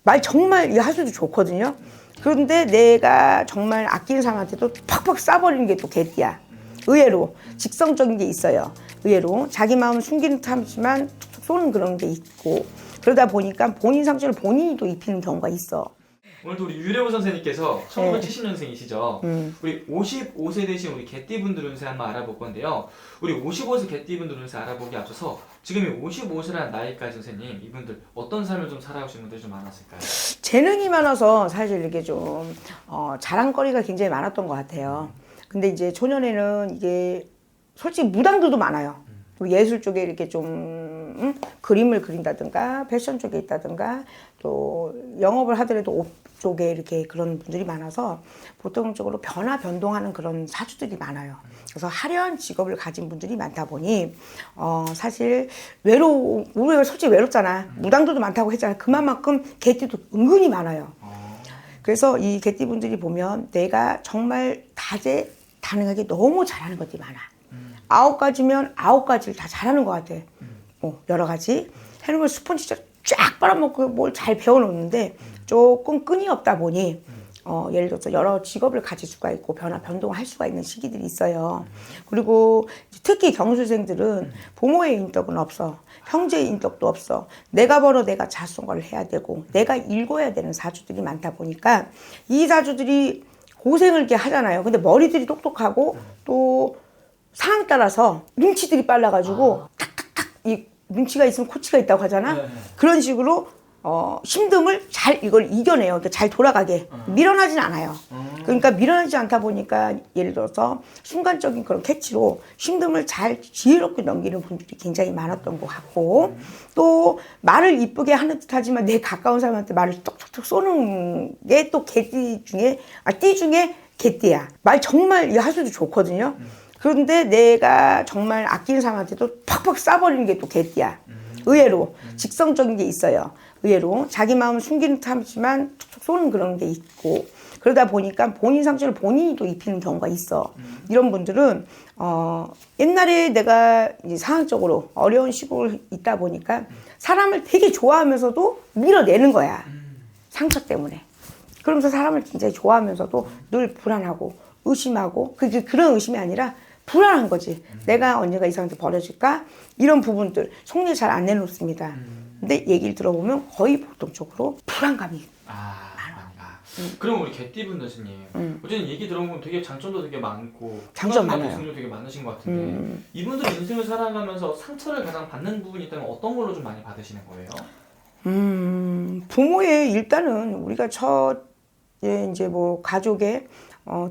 말 정말 이 하수도 좋거든요. 그런데 내가 정말 아끼는 사람한테도 팍팍 쏴버리는 게 또 개띠야. 의외로 직성적인 게 있어요. 의외로 자기 마음 숨기는 듯하지만 툭툭 쏘는 그런 게 있고, 그러다 보니까 본인 상처를 본인이 또 입히는 경우가 있어. 오늘도 우리 유래호 선생님께서 1970년생이시죠. 우리 55세 되신 우리 개띠분들 운세 한번 알아볼 건데요. 우리 55세 개띠분들 운세 알아보기 앞서서 지금이 55세라는 나이까지 선생님, 이분들 어떤 삶을 좀 살아오신 분들이 좀 많았을까요? 재능이 많아서 사실 이게 좀 자랑거리가 굉장히 많았던 것 같아요. 근데 이제 초년에는 이게 솔직히 무당들도 많아요. 우리 예술 쪽에 이렇게 좀 그림을 그린다든가 패션 쪽에 있다든가 또 영업을 하더라도 옷 쪽에 이렇게 그런 분들이 많아서 보통적으로 변화변동하는 그런 사주들이 많아요. 그래서 화려한 직업을 가진 분들이 많다 보니 사실 우리가 솔직히 외롭잖아. 무당들도 많다고 했잖아. 그만큼 개띠도 은근히 많아요. 그래서 이 개띠분들이 보면 내가 정말 다재다능하게 너무 잘하는 것들이 많아. 9가지면 9가지를 다 잘하는 것 같아. 여러 가지 해놓은 걸 스펀지처럼 쫙 빨아먹고 뭘 잘 배워놓는데 조금 끈이 없다 보니 예를 들어서 여러 직업을 가질 수가 있고 변동할 수가 있는 시기들이 있어요. 그리고 특히 경수생들은 부모의 인덕은 없어. 형제의 인덕도 없어. 내가 벌어 내가 자수성가를 해야 되고 내가 읽어야 되는 사주들이 많다 보니까 이 사주들이 고생을 이렇게 하잖아요. 근데 머리들이 똑똑하고 또 상황에 따라서 눈치들이 빨라가지고 탁탁탁 이 눈치가 있으면 코치가 있다고 하잖아. 그런 식으로 힘듦을 잘 이걸 이겨내요. 그러니까 잘 돌아가게 밀어나진 않아요. 그러니까 밀어나지 않다 보니까 예를 들어서 순간적인 그런 캐치로 힘듦을 잘 지혜롭게 넘기는 분들이 굉장히 많았던 것 같고, 또 말을 이쁘게 하는 듯하지만 내 가까운 사람한테 말을 톡톡톡 쏘는 게 또 개띠 중에 띠 중에 개띠야. 말 정말 이 하수도 좋거든요. 그런데 내가 정말 아끼는 사람한테도 팍팍 쏴버리는 게 또 개띠야. 의외로 직성적인 게 있어요. 의외로 자기 마음 숨기는 듯하지만 툭툭 쏘는 그런 게 있고, 그러다 보니까 본인 상처를 본인이 또 입히는 경우가 있어. 이런 분들은 옛날에 내가 이제 상황적으로 어려운 시국을 있다 보니까 사람을 되게 좋아하면서도 밀어내는 거야. 상처 때문에. 그러면서 사람을 굉장히 좋아하면서도 늘 불안하고 의심하고, 그런 의심이 아니라 불안한 거지. 내가 언젠가 이 사람한테 버려질까? 이런 부분들 속내 잘 안 내놓습니다. 근데 얘기를 들어보면 거의 보통적으로 불안감이 많아. 그럼 우리 개띠분들 스님, 어쨌든 얘기 들어보면 되게 장점도 되게 많고 장점 많아요. 성도 되게 많으신 것 같은데 이분들 인생을 살아가면서 상처를 가장 받는 부분이 있다면 어떤 걸로 좀 많이 받으시는 거예요? 부모의 일단은 우리가 이제 뭐 가족의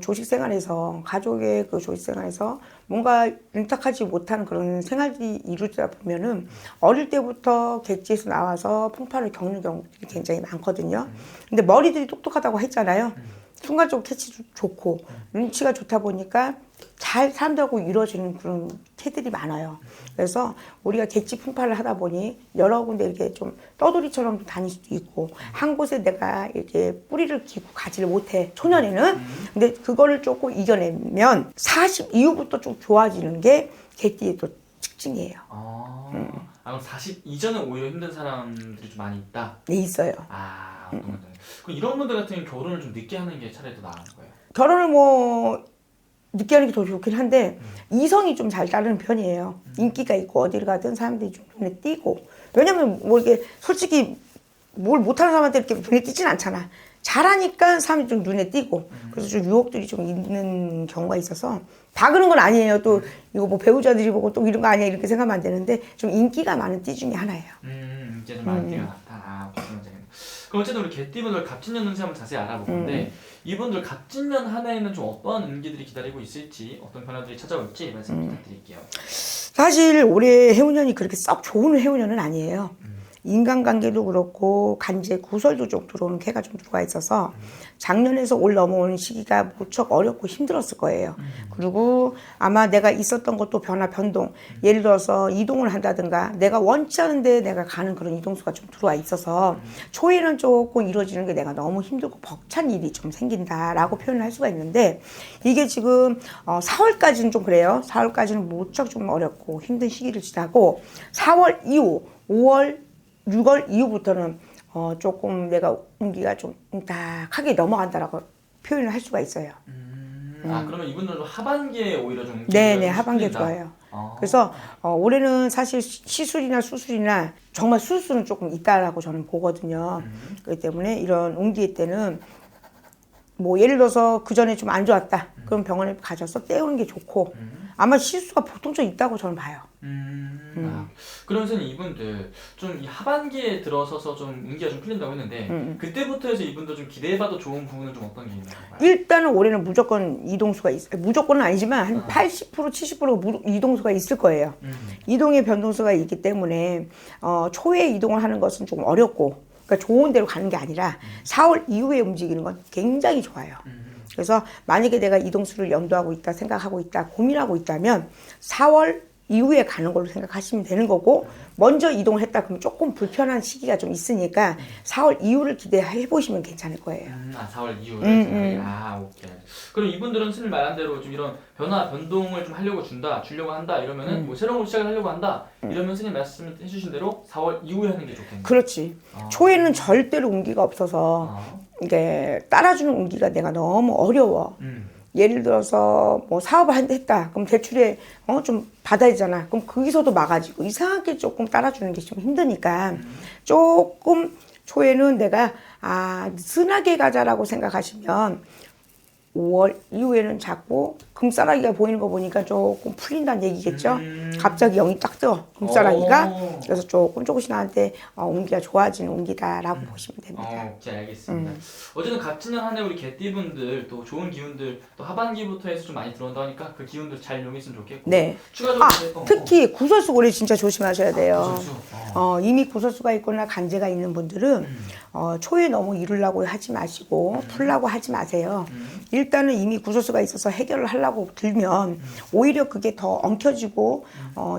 조직 생활에서 가족의 그 조직 생활에서 뭔가 윤택하지 못한 그런 생활이 이루다 보면은 어릴 때부터 객지에서 나와서 풍파를 겪는 경우들이 굉장히 많거든요. 근데 머리들이 똑똑하다고 했잖아요. 순간적으로 캐치도 좋고 눈치가 좋다 보니까 잘 사람들하고 이루어지는 그런 캐들이 많아요. 그래서 우리가 객지 풍파를 하다 보니 여러 군데 이렇게 좀 떠돌이처럼 다닐 수도 있고, 한 곳에 내가 이렇게 뿌리를 기고 가지를 못해, 초년에는. 근데 그거를 조금 이겨내면 40 이후부터 좀 좋아지는 게 개띠의 또 특징이에요. 그럼 40 이전에 오히려 힘든 사람들이 좀 많이 있다? 네, 있어요. 어떤 분들. 그럼 이런 분들 같은 경우는 결혼을 좀 늦게 하는 게 차라리 더 나은 거예요? 결혼을 뭐 늦게 하는 게 더 좋긴 한데 이성이 좀 잘 따르는 편이에요. 인기가 있고 어디를 가든 사람들이 좀 눈에 띄고. 왜냐면 뭐 이게 솔직히 뭘 못하는 사람한테 이렇게 눈에 띄진 않잖아. 잘하니까 사람이 좀 눈에 띄고, 그래서 좀 유혹들이 좀 있는 경우가 있어서. 다 그런 건 아니에요. 또 이거 뭐 배우자들이 보고 또 이런 거 아니야 이렇게 생각하면 안 되는데, 좀 인기가 많은 띠 중에 하나예요. 이제 좀 인기가 많다. 그럼 어쨌든 우리 개띠분들 갑진년 운세 한번 자세히 알아볼 건데 이분들 갑진년 한 해에는 좀 어떠한 운기들이 기다리고 있을지, 어떤 변화들이 찾아올지 말씀 부탁드릴게요. 사실 올해 해운년이 그렇게 썩 좋은 해운년은 아니에요. 인간관계도 그렇고 간제 구설도 좀 들어오는 해가 좀 들어와 있어서 작년에서 올 넘어오는 시기가 무척 어렵고 힘들었을 거예요. 그리고 아마 내가 있었던 것도 변동, 예를 들어서 이동을 한다든가 내가 원치 않은데 내가 가는 그런 이동수가 좀 들어와 있어서 초에는 조금 이루어지는 게 내가 너무 힘들고 벅찬 일이 좀 생긴다라고 표현을 할 수가 있는데, 이게 지금 4월까지는 좀 그래요. 4월까지는 무척 좀 어렵고 힘든 시기를 지나고 4월 이후 5월 6월 이후부터는 조금 내가 운기가 좀 딱하게 넘어간다라고 표현을 할 수가 있어요. 그러면 이분들은 하반기에 오히려 좀 네네, 하반기에 풀린다. 좋아요. 그래서 올해는 사실 시술이나 수술이나 정말 수술은 조금 있다라고 저는 보거든요. 그렇기 때문에 이런 운기 때는 뭐 예를 들어서 그 전에 좀 안 좋았다. 그럼 병원에 가셔서 떼우는 게 좋고 아마 실수가 보통적 있다고 저는 봐요. 그러면 선생님 이분들 좀 이 하반기에 들어서서 좀 운기가 좀 풀린다고 했는데 그때부터 해서 이분들 좀 기대해봐도 좋은 부분은 좀 어떤 게 있나요? 일단은 올해는 무조건 이동수가 무조건은 아니지만 한 80% 70% 이동수가 있을 거예요. 이동의 변동수가 있기 때문에 초에 이동을 하는 것은 조금 어렵고 그러니까 좋은 데로 가는 게 아니라 4월 이후에 움직이는 건 굉장히 좋아요. 그래서 만약에 내가 이동수를 염두하고 있다, 생각하고 있다, 고민하고 있다면 4월 이후에 가는 걸로 생각하시면 되는 거고 먼저 이동을 했다 그러면 조금 불편한 시기가 좀 있으니까 4월 이후를 기대해 보시면 괜찮을 거예요. 4월 이후를 오케이. 그럼 이분들은 선생님 말한 대로 좀 이런 변동을 좀 하려고 주려고 한다 이러면은 뭐 새로운 걸 시작을 하려고 한다 이러면 선생님 말씀해 주신 대로 4월 이후에 하는 게 좋겠네요. 그렇지. 초에는 절대로 운기가 없어서 이게 따라주는 운기가 내가 너무 어려워. 예를 들어서 뭐 사업을 했다. 그럼 대출에 좀 받아야 되잖아. 그럼 거기서도 막아지고 이상하게 조금 따라주는 게 좀 힘드니까 조금 초에는 내가 느슨하게 가자라고 생각하시면 5월 이후에는 자꾸 금싸라기가 보이는 거 보니까 조금 풀린다는 얘기겠죠. 갑자기 영이 딱 떠, 금싸라기가. 그래서 조금씩 나한테 운기가 좋아지는 운기다라고 보시면 됩니다. 오케이, 알겠습니다. 어쨌든 같은 한 해 우리 개띠분들 또 좋은 기운들 또 하반기부터 해서 좀 많이 들어온다 하니까 그 기운들 잘 이용했으면 좋겠고. 네. 추가적으로 특히 구설수 올해 진짜 조심하셔야 돼요. 구설수. 이미 구설수가 있거나 간제가 있는 분들은 초에 너무 이루려고 하지 마시고 풀려고 하지 마세요. 일단은 이미 구설수가 있어서 해결을 하려고 들면 오히려 그게 더 엉켜지고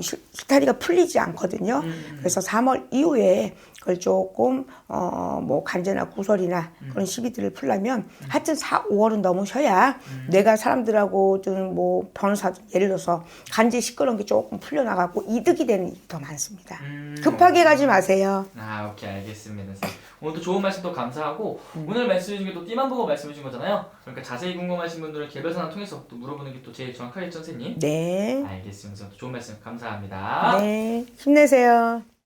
실타리가 풀리지 않거든요. 그래서 3월 이후에 그걸 조금 뭐 간제나 구설이나 그런 시기들을 풀려면 하여튼 5월은 넘으셔야 내가 사람들하고든 뭐 변호사든 예를 들어서 간제 시끄러운 게 조금 풀려나가고 이득이 되는 일이 더 많습니다. 급하게 가지 마세요. 오케이, 알겠습니다. 오늘도 좋은 말씀 또 감사하고 오늘 말씀해 주신 게 또 띠만 보고 말씀해 주신 거잖아요. 그러니까 자세히 궁금하신 분들은 개별 상담 통해서 또 물어보는 게 또 제일 정확하겠죠, 선생님? 네. 알겠습니다. 좋은 말씀 감사합니다. 네. 힘내세요.